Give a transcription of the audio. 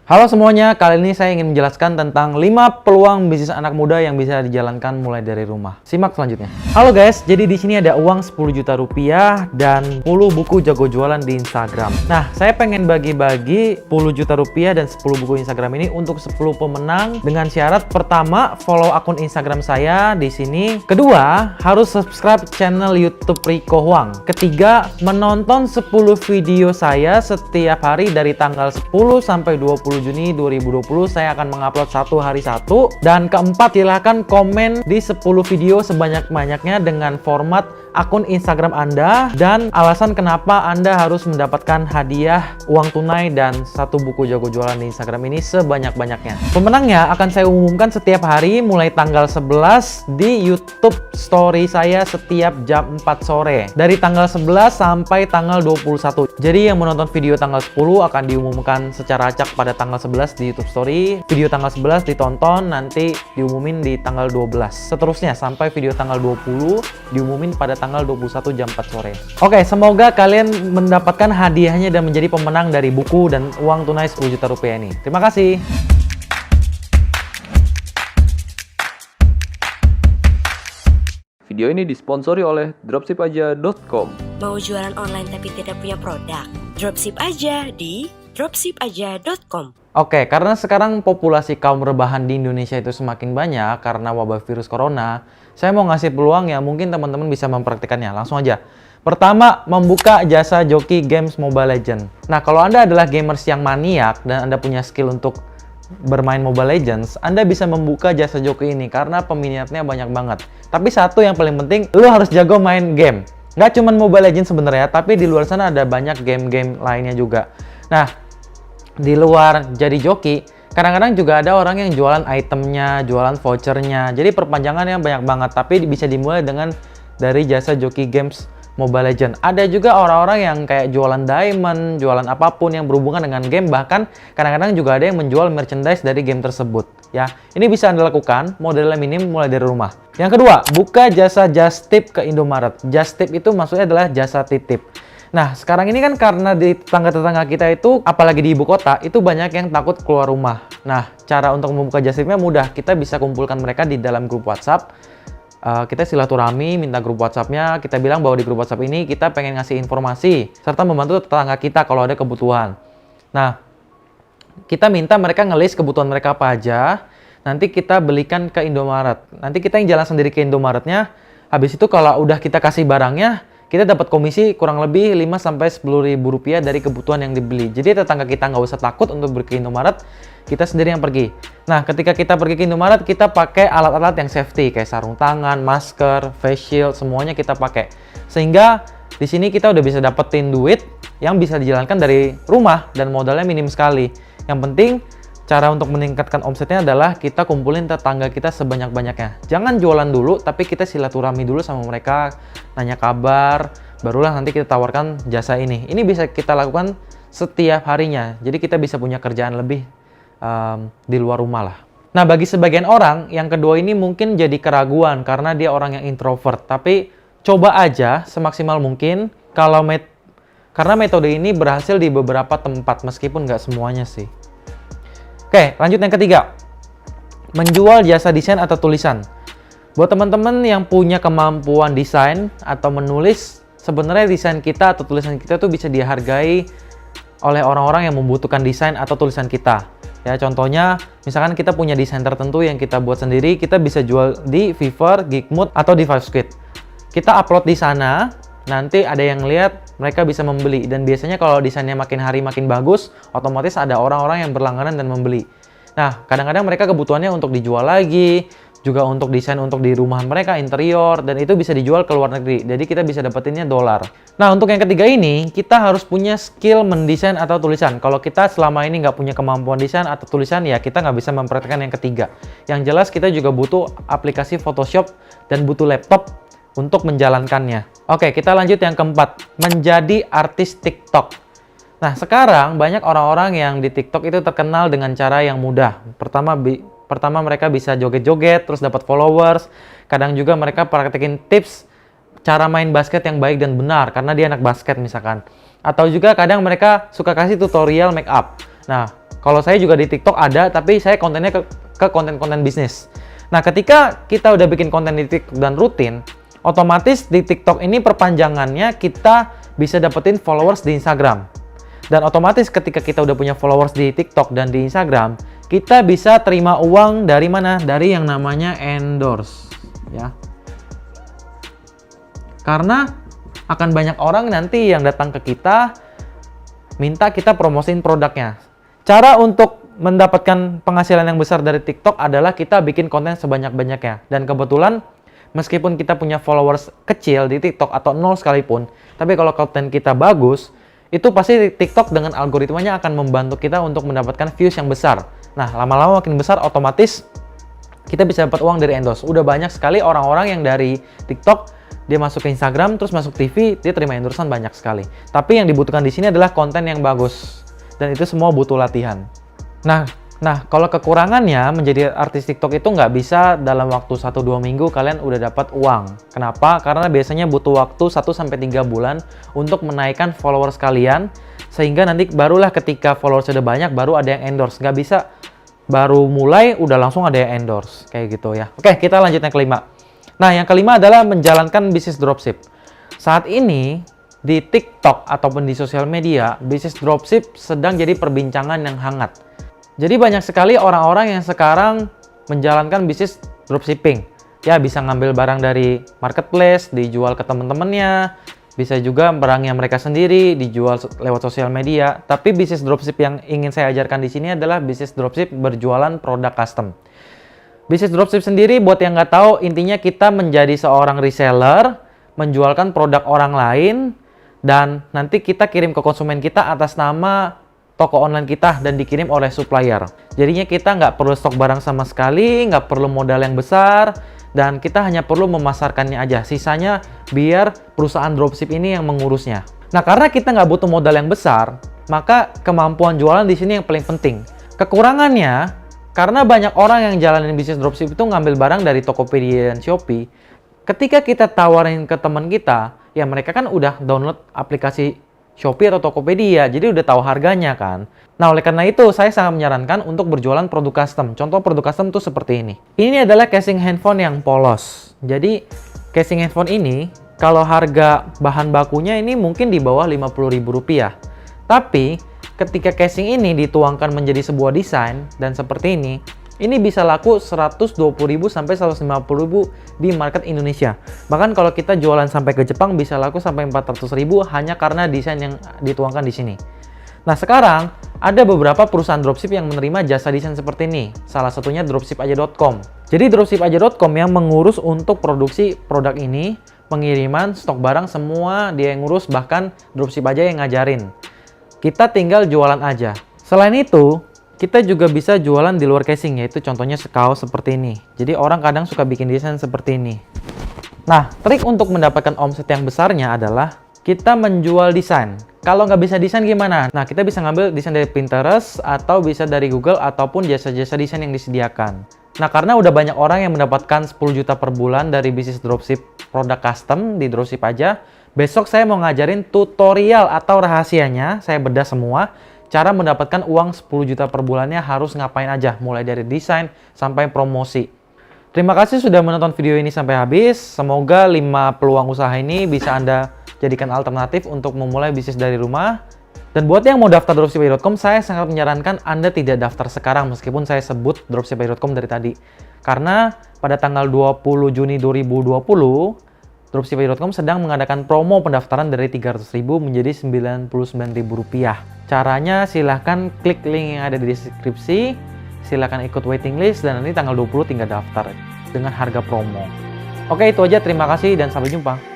Halo semuanya, kali ini saya ingin menjelaskan tentang 5 peluang bisnis anak muda yang bisa dijalankan mulai dari rumah. Simak selanjutnya. Halo guys, jadi di sini ada uang 10 juta rupiah dan 10 buku jago jualan di Instagram. Nah, saya pengen bagi-bagi 10 juta rupiah dan 10 buku Instagram ini untuk 10 pemenang dengan syarat pertama, follow akun Instagram saya di sini. Kedua, harus subscribe channel YouTube Rico Huang. Ketiga, menonton 10 video saya setiap hari dari tanggal 10 sampai 20 Juni 2020 saya akan mengupload satu hari satu. Dan keempat, silahkan komen di 10 video sebanyak-banyaknya dengan format akun Instagram Anda dan alasan kenapa Anda harus mendapatkan hadiah uang tunai dan satu buku jago jualan di Instagram ini sebanyak-banyaknya. Pemenangnya akan saya umumkan setiap hari mulai tanggal 11 di YouTube story saya setiap jam 4 sore. Dari tanggal 11 sampai tanggal 21. Jadi yang menonton video tanggal 10 akan diumumkan secara acak pada tanggal 11 di YouTube story. Video tanggal 11 ditonton, nanti diumumin di tanggal 12. Seterusnya sampai video tanggal 20 diumumin pada tanggal 21 jam 4 sore. Oke, semoga kalian mendapatkan hadiahnya dan menjadi pemenang dari buku dan uang tunai 10 juta rupiah ini. Terima kasih. Video ini disponsori oleh dropshipaja.com. Mau jualan online tapi tidak punya produk? Dropship aja di dropshipaja.com. Oke, karena sekarang populasi kaum rebahan di Indonesia itu semakin banyak karena wabah virus corona, saya mau ngasih peluang yang mungkin teman-teman bisa mempraktikannya. Langsung aja. Pertama, membuka jasa joki games Mobile Legends. Nah, kalau Anda adalah gamers yang maniak dan Anda punya skill untuk bermain Mobile Legends, Anda bisa membuka jasa joki ini karena peminatnya banyak banget. Tapi satu yang paling penting, lu harus jago main game. Nggak cuma Mobile Legends sebenarnya, tapi di luar sana ada banyak game-game lainnya juga. Nah, di luar jadi joki, kadang-kadang juga ada orang yang jualan itemnya, jualan vouchernya. Jadi perpanjangan yang banyak banget, tapi bisa dimulai dengan dari jasa joki games Mobile Legends. Ada juga orang-orang yang kayak jualan diamond, jualan apapun yang berhubungan dengan game, bahkan kadang-kadang juga ada yang menjual merchandise dari game tersebut. Ya, ini bisa Anda lakukan, modalnya minim mulai dari rumah. Yang kedua, buka jasa just tip ke Indomaret. Just tip itu maksudnya adalah jasa titip. Nah, sekarang ini kan karena di tetangga-tetangga kita itu, apalagi di ibu kota, itu banyak yang takut keluar rumah. Nah, cara untuk membuka just tipnya mudah. Kita bisa kumpulkan mereka di dalam grup WhatsApp. Kita silaturahmi, minta grup WhatsApp-nya, kita bilang bahwa di grup WhatsApp ini kita pengen ngasih informasi, serta membantu tetangga kita kalau ada kebutuhan. Nah, kita minta mereka ngelis kebutuhan mereka apa aja, nanti kita belikan ke Indomaret. Nanti kita yang jalan sendiri ke Indomaretnya, habis itu kalau udah kita kasih barangnya, kita dapat komisi kurang lebih 5-10 ribu rupiah dari kebutuhan yang dibeli. Jadi tetangga kita nggak usah takut untuk pergi ke Indomaret, kita sendiri yang pergi. Nah, ketika kita pergi ke Indomaret, kita pakai alat-alat yang safety kayak sarung tangan, masker, face shield, semuanya kita pakai. Sehingga di sini kita udah bisa dapetin duit yang bisa dijalankan dari rumah dan modalnya minim sekali. Yang penting cara untuk meningkatkan omsetnya adalah kita kumpulin tetangga kita sebanyak-banyaknya. Jangan jualan dulu, tapi kita silaturahmi dulu sama mereka, nanya kabar, barulah nanti kita tawarkan jasa ini. Ini bisa kita lakukan setiap harinya, jadi kita bisa punya kerjaan lebih di luar rumah lah. Nah, bagi sebagian orang, yang kedua ini mungkin jadi keraguan karena dia orang yang introvert. Tapi coba aja semaksimal mungkin karena metode ini berhasil di beberapa tempat, meskipun nggak semuanya sih. Oke, lanjut yang ketiga. Menjual jasa desain atau tulisan. Buat teman-teman yang punya kemampuan desain atau menulis, sebenarnya desain kita atau tulisan kita tuh bisa dihargai oleh orang-orang yang membutuhkan desain atau tulisan kita. Ya, contohnya, misalkan kita punya desain tertentu yang kita buat sendiri, kita bisa jual di Fiverr, Gigmood, atau di Fiverr. Kita upload di sana, nanti ada yang lihat, mereka bisa membeli. Dan biasanya kalau desainnya makin hari makin bagus, otomatis ada orang-orang yang berlangganan dan membeli. Nah, kadang-kadang mereka kebutuhannya untuk dijual lagi, juga untuk desain untuk di rumah mereka, interior, dan itu bisa dijual ke luar negeri. Jadi kita bisa dapetinnya dolar. Nah, untuk yang ketiga ini, kita harus punya skill mendesain atau tulisan. Kalau kita selama ini nggak punya kemampuan desain atau tulisan, ya kita nggak bisa mempraktekkan yang ketiga. Yang jelas kita juga butuh aplikasi Photoshop dan butuh laptop untuk menjalankannya. Oke, kita lanjut yang keempat, menjadi artis TikTok. Nah, sekarang banyak orang-orang yang di TikTok itu terkenal dengan cara yang mudah. Pertama mereka bisa joget-joget, terus dapat followers. Kadang juga mereka praktekin tips cara main basket yang baik dan benar, karena dia anak basket misalkan. Atau juga kadang mereka suka kasih tutorial make up. Nah, Kalau saya juga di TikTok ada, tapi saya kontennya ke konten-konten bisnis. Nah, ketika kita udah bikin konten di TikTok dan rutin, otomatis di TikTok ini perpanjangannya kita bisa dapetin followers di Instagram. Dan otomatis ketika kita udah punya followers di TikTok dan di Instagram, kita bisa terima uang dari mana? Dari yang namanya endorse, ya. Karena akan banyak orang nanti yang datang ke kita minta kita promosiin produknya. Cara untuk mendapatkan penghasilan yang besar dari TikTok adalah kita bikin konten sebanyak-banyaknya. Dan kebetulan meskipun kita punya followers kecil di TikTok atau 0 sekalipun, tapi kalau konten kita bagus, itu pasti TikTok dengan algoritmanya akan membantu kita untuk mendapatkan views yang besar. Nah, lama-lama makin besar otomatis kita bisa dapat uang dari endorse. Udah banyak sekali orang-orang yang dari TikTok dia masuk ke Instagram, terus masuk TV, dia terima endorsean banyak sekali. Tapi yang dibutuhkan di sini adalah konten yang bagus. Dan itu semua butuh latihan. Nah, kalau kekurangannya menjadi artis TikTok itu nggak bisa dalam waktu 1-2 minggu kalian udah dapat uang. Kenapa? Karena biasanya butuh waktu 1-3 bulan untuk menaikkan followers kalian, sehingga nanti barulah ketika followers sudah banyak, baru ada yang endorse. Nggak bisa baru mulai udah langsung ada yang endorse. Kayak gitu ya. Oke, kita lanjut yang kelima. Nah, yang kelima adalah menjalankan bisnis dropship. Saat ini, di TikTok ataupun di sosial media, bisnis dropship sedang jadi perbincangan yang hangat. Jadi banyak sekali orang-orang yang sekarang menjalankan bisnis dropshipping. Ya, bisa ngambil barang dari marketplace, dijual ke teman-temannya, bisa juga barangnya mereka sendiri, dijual lewat sosial media. Tapi bisnis dropship yang ingin saya ajarkan di sini adalah bisnis dropship berjualan produk custom. Bisnis dropship sendiri, buat yang nggak tahu, intinya kita menjadi seorang reseller, menjualkan produk orang lain, dan nanti kita kirim ke konsumen kita atas nama toko online kita dan dikirim oleh supplier. Jadinya kita nggak perlu stok barang sama sekali, nggak perlu modal yang besar, dan kita hanya perlu memasarkannya aja. Sisanya biar perusahaan dropship ini yang mengurusnya. Nah, karena kita nggak butuh modal yang besar, maka kemampuan jualan di sini yang paling penting. Kekurangannya, karena banyak orang yang jalanin bisnis dropship itu ngambil barang dari Tokopedia dan Shopee. Ketika kita tawarin ke teman kita, ya mereka kan udah download aplikasi Shopee atau Tokopedia, jadi udah tahu harganya kan. Nah, oleh karena itu saya sangat menyarankan untuk berjualan produk custom. Contoh produk custom tuh seperti ini. Ini adalah casing handphone yang polos. Jadi casing handphone ini kalau harga bahan bakunya ini mungkin di bawah Rp50.000. Tapi ketika casing ini dituangkan menjadi sebuah desain dan seperti ini bisa laku Rp120.000 sampai Rp150.000 di market Indonesia. Bahkan kalau kita jualan sampai ke Jepang bisa laku sampai Rp400.000 hanya karena desain yang dituangkan di sini. Nah, sekarang ada beberapa perusahaan dropship yang menerima jasa desain seperti ini. Salah satunya dropshipaja.com. Jadi dropshipaja.com yang mengurus untuk produksi produk ini, pengiriman, stok barang semua dia yang ngurus, bahkan dropship aja yang ngajarin. Kita tinggal jualan aja. Selain itu, kita juga bisa jualan di luar casing, yaitu contohnya kaos seperti ini. Jadi orang kadang suka bikin desain seperti ini. Nah, trik untuk mendapatkan omset yang besarnya adalah kita menjual desain. Kalau nggak bisa desain gimana? Nah, kita bisa ngambil desain dari Pinterest atau bisa dari Google ataupun jasa-jasa desain yang disediakan. Nah, karena udah banyak orang yang mendapatkan 10 juta per bulan dari bisnis dropship produk custom di dropship aja, besok saya mau ngajarin tutorial atau rahasianya, saya bedah semua. Cara mendapatkan uang 10 juta per bulannya harus ngapain aja, mulai dari desain sampai promosi. Terima kasih sudah menonton video ini sampai habis. Semoga 5 peluang usaha ini bisa Anda jadikan alternatif untuk memulai bisnis dari rumah. Dan buat yang mau daftar dropshipaja.com, saya sangat menyarankan Anda tidak daftar sekarang meskipun saya sebut dropshipaja.com dari tadi. Karena pada tanggal 20 Juni 2020, dropshipaja.com sedang mengadakan promo pendaftaran dari Rp300.000 menjadi Rp99.000. Caranya silahkan klik link yang ada di deskripsi, silahkan ikut waiting list, dan nanti tanggal 20 tinggal daftar dengan harga promo. Oke, itu aja. Terima kasih dan sampai jumpa.